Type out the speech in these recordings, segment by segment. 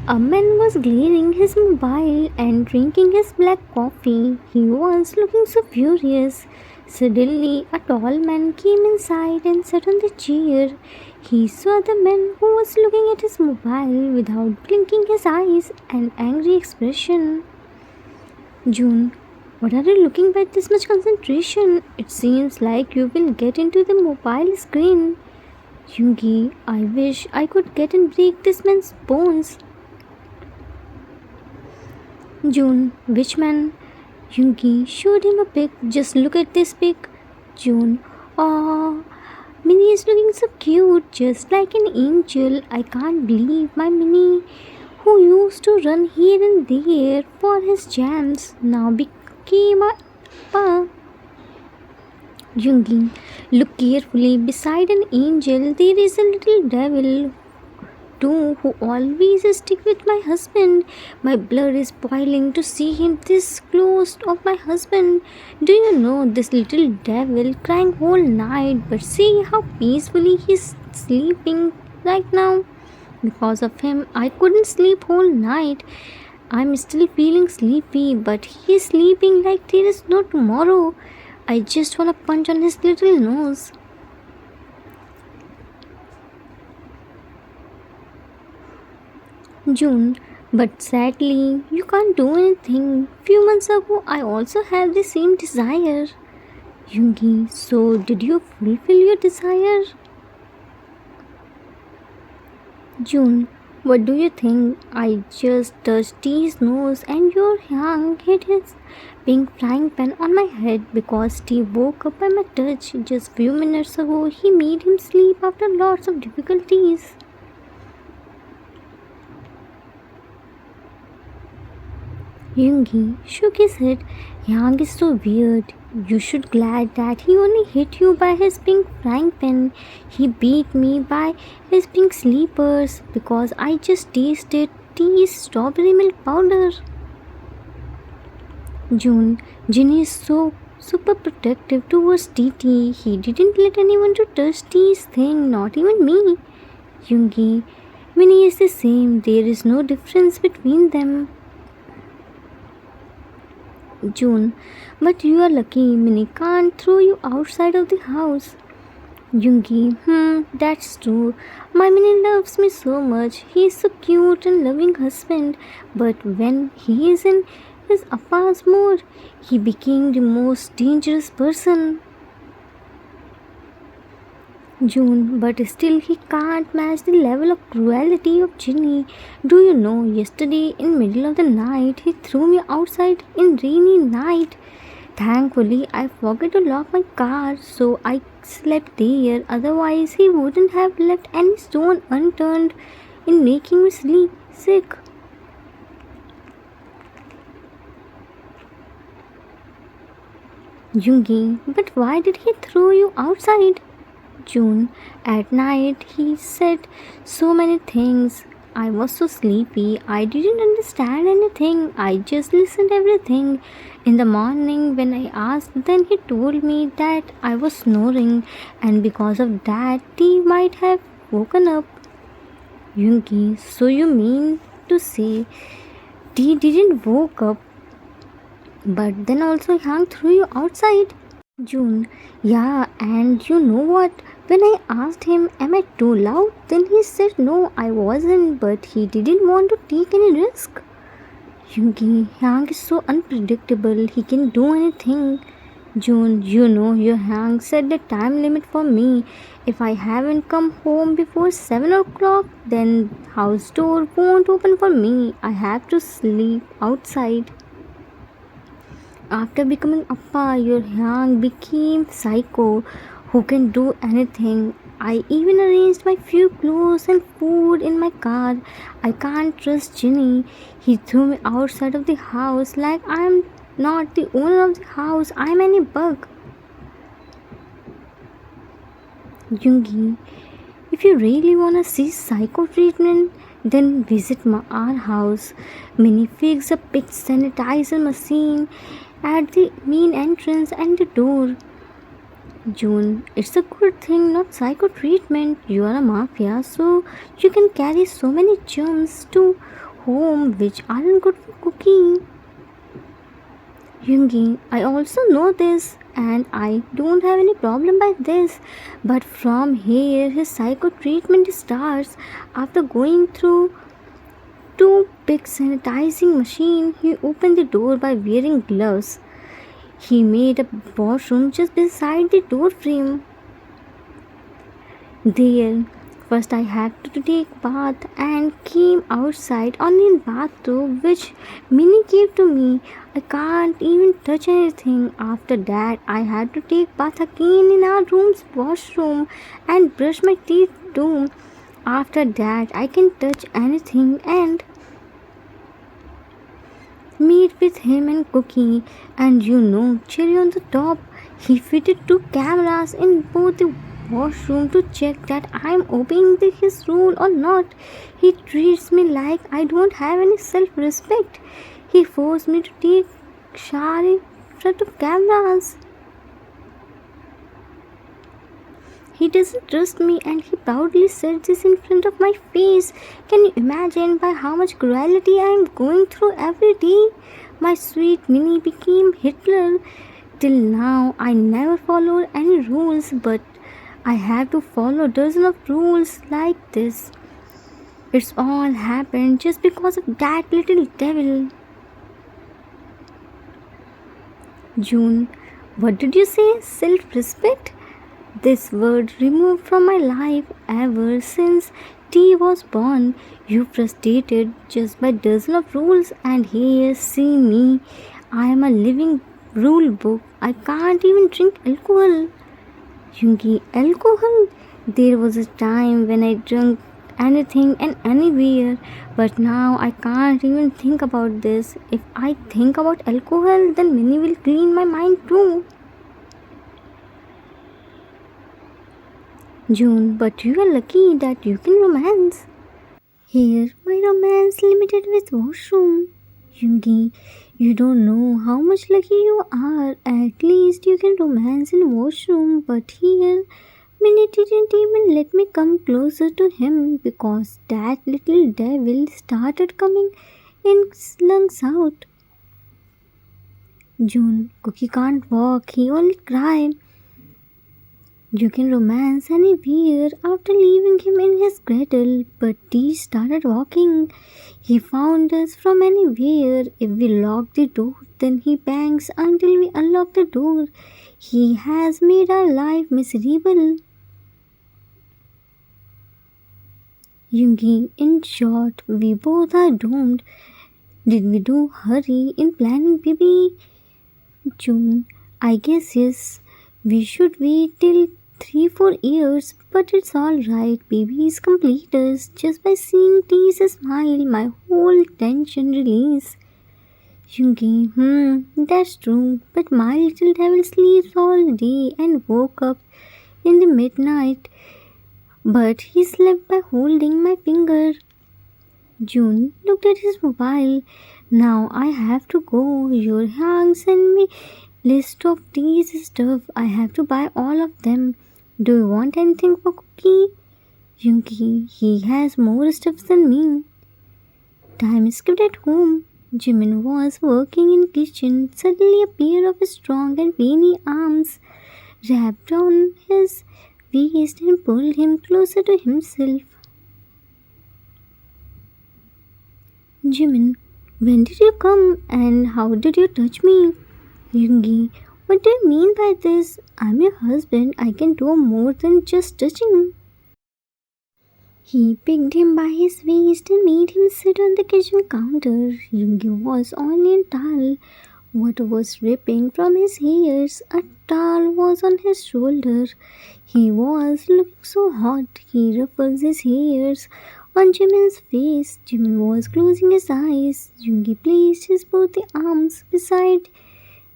A man was glaring his mobile and drinking his black coffee. He was looking so furious. Suddenly, a tall man came inside and sat on the chair. He saw the man who was looking at his mobile without blinking his eyes, an angry expression. June, what are you looking at this much concentration? It seems like you will get into the mobile screen. Yoongi, I wish I could get and break this man's bones. June, which man? Yoongi showed him a pic. Just look at this pic. June, oh, Minnie is looking so cute, just like an angel. I can't believe my Minnie, who used to run here and there for his jams, now became a pa. Yoongi, look carefully. Beside an angel, there is a little devil too, who always stick with my husband. My blood is boiling to see him this close of my husband. Do you know this little devil crying whole night, but see how peacefully he's sleeping right now. Because of him, I couldn't sleep whole night. I'm still feeling sleepy, but he's sleeping like there is no tomorrow. I just wanna punch on his little nose. June, but sadly, you can't do anything. Few months ago, I also had the same desire. Yoongi, so did you fulfill your desire? June, what do you think? I just touched T's nose and your hand hit his pink frying pan on my head because T woke up by my touch. Just few minutes ago, he made him sleep after lots of difficulties. Yoongi shook his head. Yang is so weird. You should glad that he only hit you by his pink frying pan. He beat me by his pink sleepers because I just tasted Tea's strawberry milk powder. June, Jinny is so super protective towards TT. He didn't let anyone to touch T's thing, not even me. Yoongi, Minnie is the same. There is no difference between them. June, but you are lucky. Minnie can't throw you outside of the house. Yoongi, that's true. My Minnie loves me so much. He is so cute and loving husband. But when he is in his Appa's mood, he became the most dangerous person. June, but still he can't match the level of cruelty of Ginny. Do you know, yesterday in middle of the night, he threw me outside in rainy night. Thankfully, I forgot to lock my car, so I slept there. Otherwise, he wouldn't have left any stone unturned in making me sleep sick. Yoongi, but why did he throw you outside? June, at night he said so many things. I was so sleepy. I didn't understand anything. I just listened everything. In the morning when I asked, then he told me that I was snoring and because of that he might have woken up. Yoongi, so you mean to say T didn't woke up but then also Yang threw you outside? June, yeah, and you know what? When I asked him, am I too loud? Then he said no, I wasn't, but he didn't want to take any risk. Yoongi, Yang is so unpredictable, he can do anything. June, you know your Yang set the time limit for me. If I haven't come home before 7 o'clock, then house door won't open for me. I have to sleep outside. After becoming Appa, your Yang became psycho who can do anything. I even arranged my few clothes and food in my car. I can't trust Ginny. He threw me outside of the house like I'm not the owner of the house. I'm any bug. Yoongi, if you really wanna see psycho treatment, then visit our house. Minnie fixed a big sanitizer machine at the main entrance and the door. June, it's a good thing, not psycho treatment. You are a mafia, so you can carry so many germs too. home which aren't good for cooking. Yoongi, I also know this and I don't have any problem by this. But from here his psycho treatment starts. After going through two big sanitizing machine, he opened the door by wearing gloves. He made a washroom just beside the door frame. There, first I had to take bath and came outside only in bathrobe which Minnie gave to me. I can't even touch anything. After that, I had to take bath again in our room's washroom and brush my teeth too. After that, I can touch anything and meet with him and Cookie. And cherry on the top, he fitted two cameras in both the washroom to check that I'm obeying his rule or not. He treats me like I don't have any self-respect. He forced me to take shower in front of cameras. He doesn't trust me and he proudly said this in front of my face. Can you imagine by how much cruelty I am going through every day? My sweet Minnie became Hitler. Till now I never followed any rules, but I have to follow dozens of rules like this. It's all happened just because of that little devil. June, what did you say? Self-respect? This word removed from my life ever since T was born. You frustrated just by dozens of rules, and here see me. I am a living rule book. I can't even drink alcohol. Yoongi, alcohol? There was a time when I drank anything and anywhere, but now I can't even think about this. If I think about alcohol, then Minnie will clean my mind too. June, but you are lucky that you can romance. Here, my romance limited with washroom. Yoongi, you don't know how much lucky you are. At least you can romance in washroom, but here, Minnie didn't even let me come closer to him because that little devil started coming in lungs out. June, Cookie can't walk, he only cried. You can romance anywhere after leaving him in his cradle, but T started walking. He found us from anywhere. If we lock the door, then he bangs until we unlock the door. He has made our life miserable. Yoongi, in short, we both are doomed. Did we do hurry in planning baby? June, I guess yes. We should wait till 3-4 years, but it's alright. Baby is complete us. Just by seeing T's smile, my whole tension release. Yoongi, that's true. But my little devil sleeps all day and woke up in the midnight. But he slept by holding my finger. June looked at his mobile. Now I have to go. Your hang sent me list of these stuff. I have to buy all of them. Do you want anything for Cookie? Yoongi, he has more stuff than me. Time skipped at home. Jimin was working in kitchen. Suddenly a pair of strong and veiny arms wrapped on his waist and pulled him closer to himself. Jimin, when did you come and how did you touch me? Yoongi, what do you mean by this? I'm your husband. I can do more than just touching. He picked him by his waist and made him sit on the kitchen counter. Yoongi was only in towel. Water was dripping from his hairs. A towel was on his shoulder. He was looking so hot. He ruffled his hairs on Jimin's face. Jimin was closing his eyes. Yoongi placed his both arms beside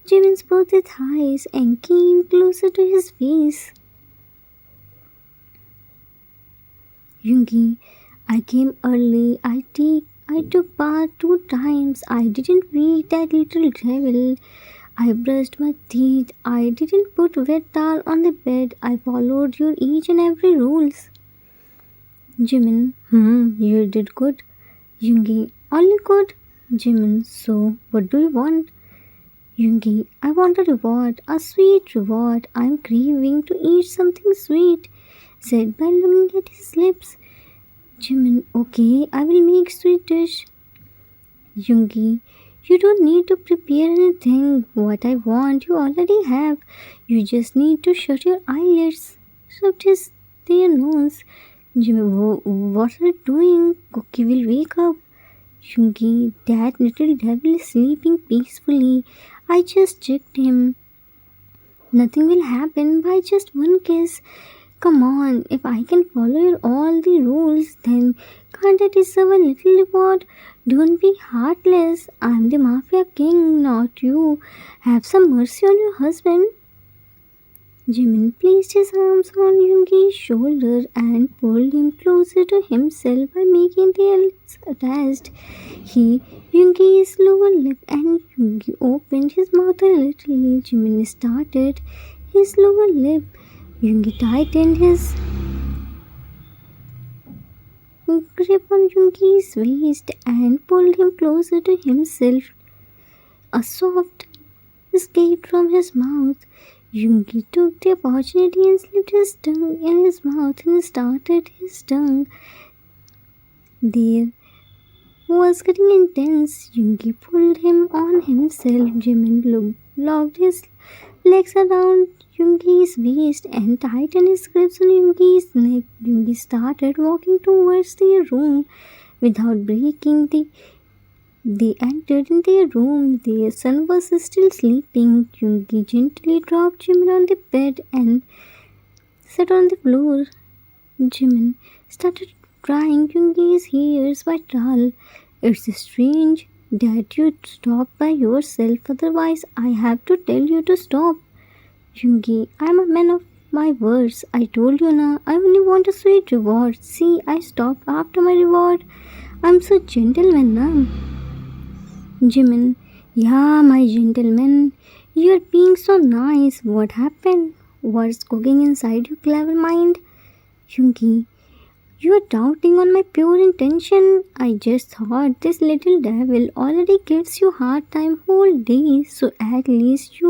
Jimin's both thighs and came closer to his face. Yoongi, I came early. I took bath 2 times. I didn't wake that little devil. I brushed my teeth. I didn't put wet towel on the bed. I followed your each and every rules. Jimin, you did good. Yoongi, Only good. Jimin, so what do you want? Yoongi, I want a reward, a sweet reward. I'm craving to eat something sweet, said by looking at his lips. Jimin, okay, I will make sweet dish. Yoongi, you don't need to prepare anything. What I want, you already have. You just need to shut your eyelids. Shut their nose. Jimin, what are you doing? Cookie will wake up. Yoongi, that little devil is sleeping peacefully. I just checked him. Nothing will happen by just one kiss. Come on, if I can follow all the rules, then can't I deserve a little reward? Don't be heartless. I'm the Mafia King, not you. Have some mercy on your husband. Jimin placed his arms on Yoongi's shoulder and pulled him closer to himself by making their lips attached. He Yoongi his lower lip and Yoongi opened his mouth a little. Jimin started his lower lip. Yoongi tightened his grip on Yoongi's waist and pulled him closer to himself. A soft escaped from his mouth. Yoongi took the opportunity and slipped his tongue in his mouth and started his tongue. There was getting intense. Yoongi pulled him on himself. Jimin locked his legs around Yoongi's waist and tightened his grips on Yoongi's neck. Yoongi started walking towards their room without breaking They entered in their room. Their son was still sleeping. Yoongi gently dropped Jimin on the bed and sat on the floor. Jimin started drying Yoongi's hairs by towel. It's strange that you stop by yourself, otherwise I have to tell you to stop. Yoongi, I'm a man of my words. I told you na, I only want a sweet reward. See, I stopped after my reward. I'm so gentleman na. Jimin, yeah, my gentleman, you're being so nice. What happened? What's cooking inside your clever mind? Yoongi, you're doubting on my pure intention. I just thought this little devil already gives you hard time whole day, so at least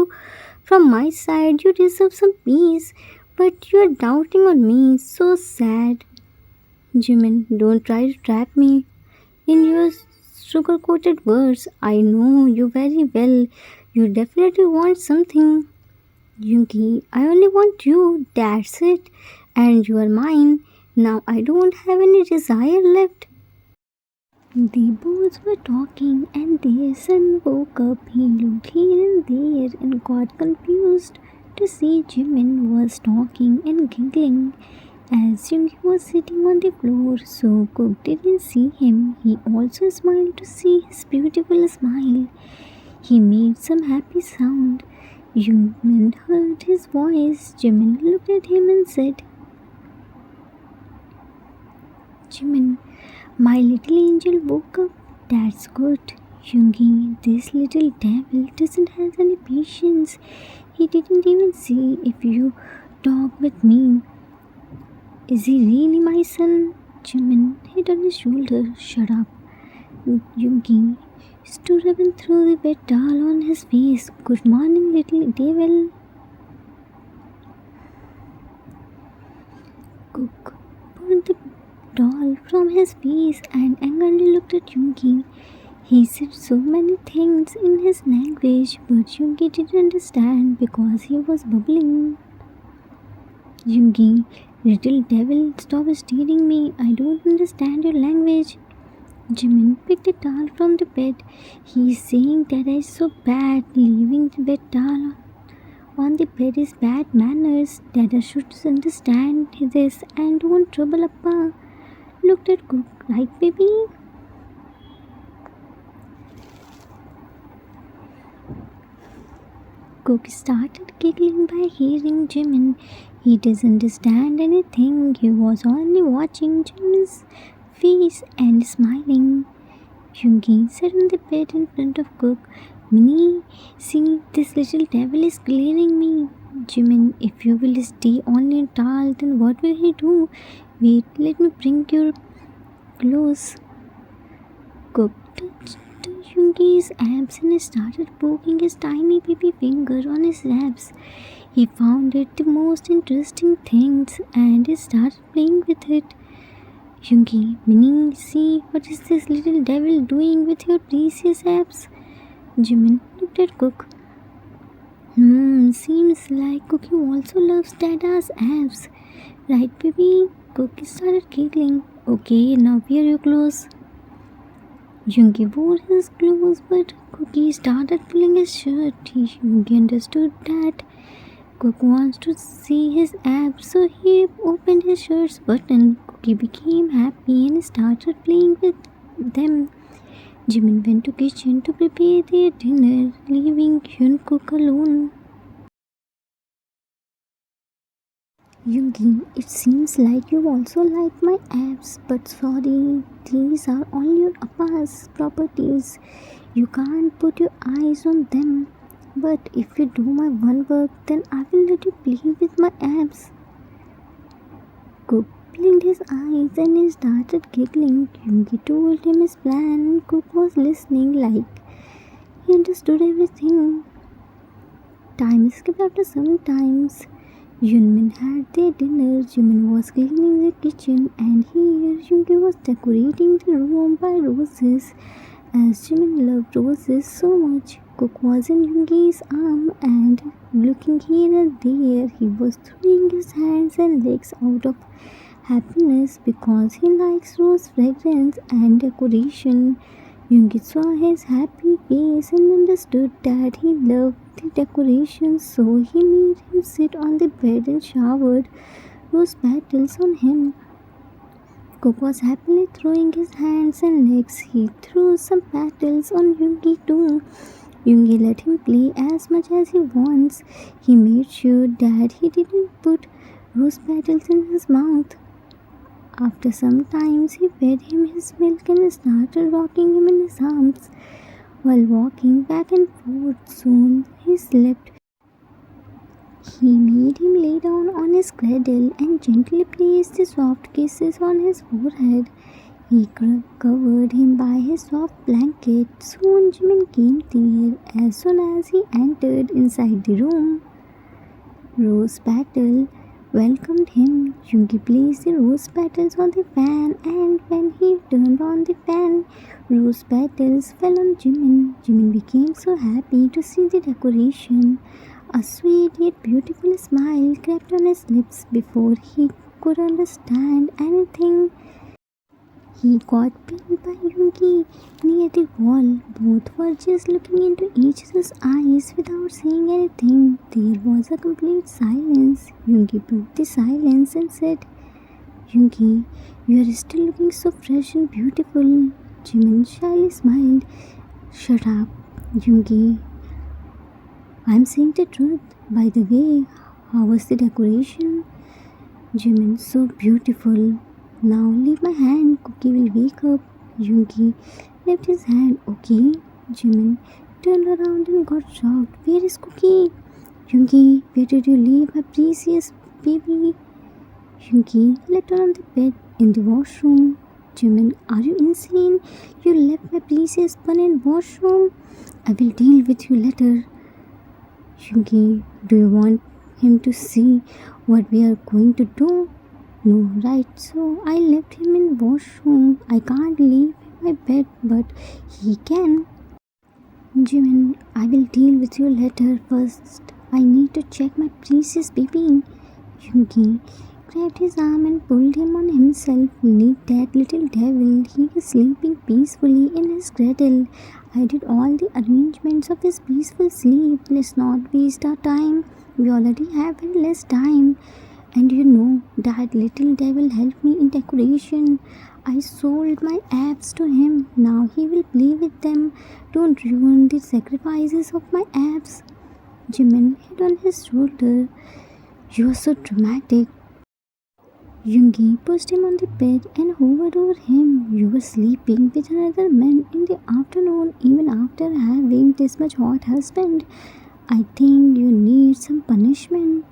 from my side you deserve some peace. But you're doubting on me, so sad. Jimin, don't try to trap me in your sugar-coated words. I know you very well. You definitely want something. Yoongi, I only want you. That's it. And you are mine. Now I don't have any desire left. The both were talking and their son woke up. He looked here and there and got confused to see Jimin was talking and giggling as Yoongi was sitting on the floor. So Cook didn't see him. He also smiled to see his beautiful smile. He made some happy sound. Yoonmin heard his voice. Jimin looked at him and said, Jimin, my little angel woke up. That's good. Yoongi, this little devil doesn't have any patience. He didn't even see if you talk with me. Is he really my son? Jimin hit on his shoulder. Shut up. Yoongi stood up and threw the bed towel on his face. Good morning, little devil. Cook pulled the doll from his face and angrily looked at Yoongi. He said so many things in his language, but Yoongi didn't understand because he was bubbling. Yoongi, little devil, stop staring me. I don't understand your language. Jimin picked a towel from the bed. He's saying that I'm so bad. Leaving the bed towel on the bed is bad manners. Dada should understand this and don't trouble Appa. Looked at Cook, right baby? Cook started giggling by hearing Jimin. He doesn't understand anything. He was only watching Jimin's face and smiling. Yoongi sat on the bed in front of Cook. Minnie, see, this little devil is glaring me. Jimin, if you will stay only in towel, then what will he do? Wait, let me bring your clothes. Cook touched Yoongi's abs and started poking his tiny baby finger on his abs. He found it the most interesting things and he started playing with it. Yoongi, Minnie, see what is this little devil doing with your precious abs? Jimin looked at Cook. Seems like Cookie also loves Dada's abs. Right, baby? Cookie started giggling. Okay, now wear your clothes. Yoongi wore his clothes, but Cookie started pulling his shirt. Yoongi understood that Cook wants to see his abs, so he opened his shirt's button. Cookie became happy and started playing with them. Jimin went to kitchen to prepare their dinner, leaving Yoonkook alone. Yoongi, it seems like you also like my abs, but sorry, these are only your appa's properties. You can't put your eyes on them. But if you do my one work, then I will let you play with my abs. Cook blinked his eyes and he started giggling. Yoongi told him his plan and Cook was listening like he understood everything. Time skipped after some times. Yoonmin had their dinner. Jimin was cleaning the kitchen and here Yoongi was decorating the room by roses. As Jimin loved roses so much, Cook was in Yoongi's arm and looking here and there. He was throwing his hands and legs out of happiness because he likes rose fragrance and decoration. Yoongi saw his happy face and understood that he loved the decorations, so he made him sit on the bed and showered rose petals on him. Cook was happily throwing his hands and legs. He threw some petals on Yoongi too. Yoongi let him play as much as he wants. He made sure that he didn't put rose petals in his mouth. After some time, he fed him his milk and started rocking him in his arms. While walking back and forth, soon he slept. He made him lay down on his cradle and gently placed the soft kisses on his forehead. He covered him by his soft blanket. Soon Jimin came there. As soon as he entered inside the room, Rose Petal welcomed him. Yoongi placed the rose petals on the fan, and when he turned on the fan, rose petals fell on Jimin. Jimin became so happy to see the decoration. A sweet yet beautiful smile crept on his lips before he could understand anything. He got pinned by Yoongi near the wall. Both were just looking into each other's eyes without saying anything. There was a complete silence. Yoongi broke the silence and said, Yoongi, you are still looking so fresh and beautiful. Jimin shyly smiled. Shut up, Yoongi. I'm saying the truth. By the way, how was the decoration? Jimin, so beautiful. Now leave my hand, Cookie will wake up. Yoongi left his hand. Okay. Jimin turned around and got shocked. Where is Cookie? Yoongi, where did you leave my precious baby? Yoongi left her on the bed in the washroom. Jimin, are you insane? You left my precious bun in washroom. I will deal with you later. Yoongi, do you want him to see what we are going to do? No, right, so I left him in washroom. I can't leave my bed, but he can. Jimin, I will deal with you later. First, I need to check my precious baby. Yoongi grabbed his arm and pulled him on himself. Leave that little devil. He is sleeping peacefully in his cradle. I did all the arrangements of his peaceful sleep. Let's not waste our time. We already have very less time. And you know, that little devil helped me in decoration. I sold my abs to him. Now he will play with them. Don't ruin the sacrifices of my abs. Jimin hit on his shoulder. You are so dramatic. Yoongi pushed him on the bed and hovered over him. You were sleeping with another man in the afternoon, even after having this much hot husband. I think you need some punishment.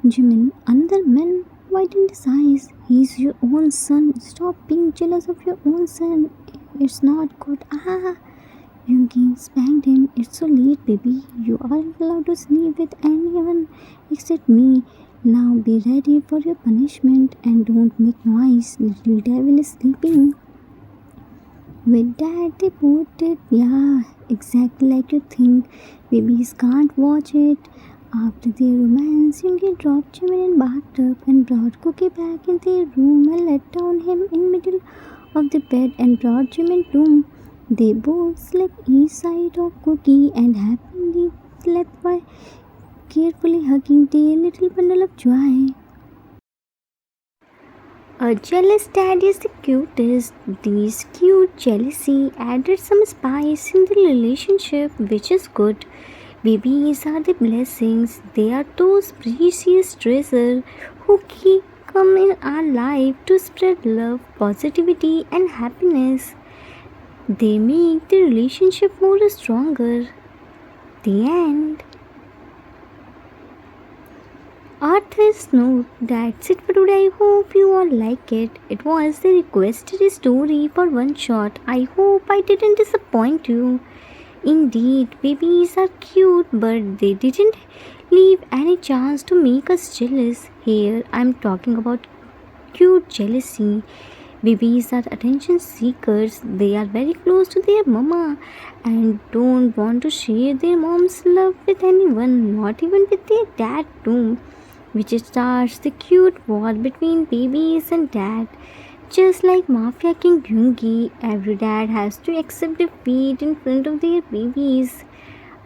Jimin, another man? widened his eyes. He's your own son. Stop being jealous of your own son. It's not good. Ah! Yoongi spanked him. It's so late, baby. You aren't allowed to sleep with anyone except me. Now be ready for your punishment and don't make noise. Little devil is sleeping. With that, they both did. Yeah, exactly like you think. Babies can't watch it. After their romance, Yoongi dropped Jimin in bathtub and brought Cookie back in their room and let down him in middle of the bed and brought Jimin room. They both slept each side of Cookie and happily slept while carefully hugging their little bundle of joy. A jealous dad is the cutest. This cute jealousy added some spice in the relationship, which is good. Babies are the blessings. They are those precious treasures who come in our life to spread love, positivity, and happiness. They make the relationship more stronger. The end. Author's note, that's it for today. I hope you all like it. It was the requested story for One Shot. I hope I didn't disappoint you. Indeed, babies are cute, but they didn't leave any chance to make us jealous. Here I'm talking about cute jealousy. Babies are attention seekers. They are very close to their mama and don't want to share their mom's love with anyone, not even with their dad too, which starts the cute war between babies and dad. Just like Mafia King Yoongi, every dad has to accept defeat in front of their babies.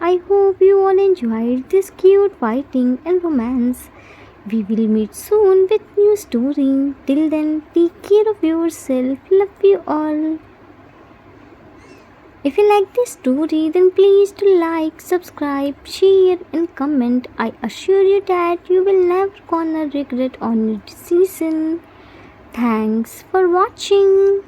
I hope you all enjoyed this cute fighting and romance. We will meet soon with new story. Till then, take care of yourself. Love you all. If you like this story, then please do like, subscribe, share and comment. I assure you that you will never gonna regret on your decision. Thanks for watching.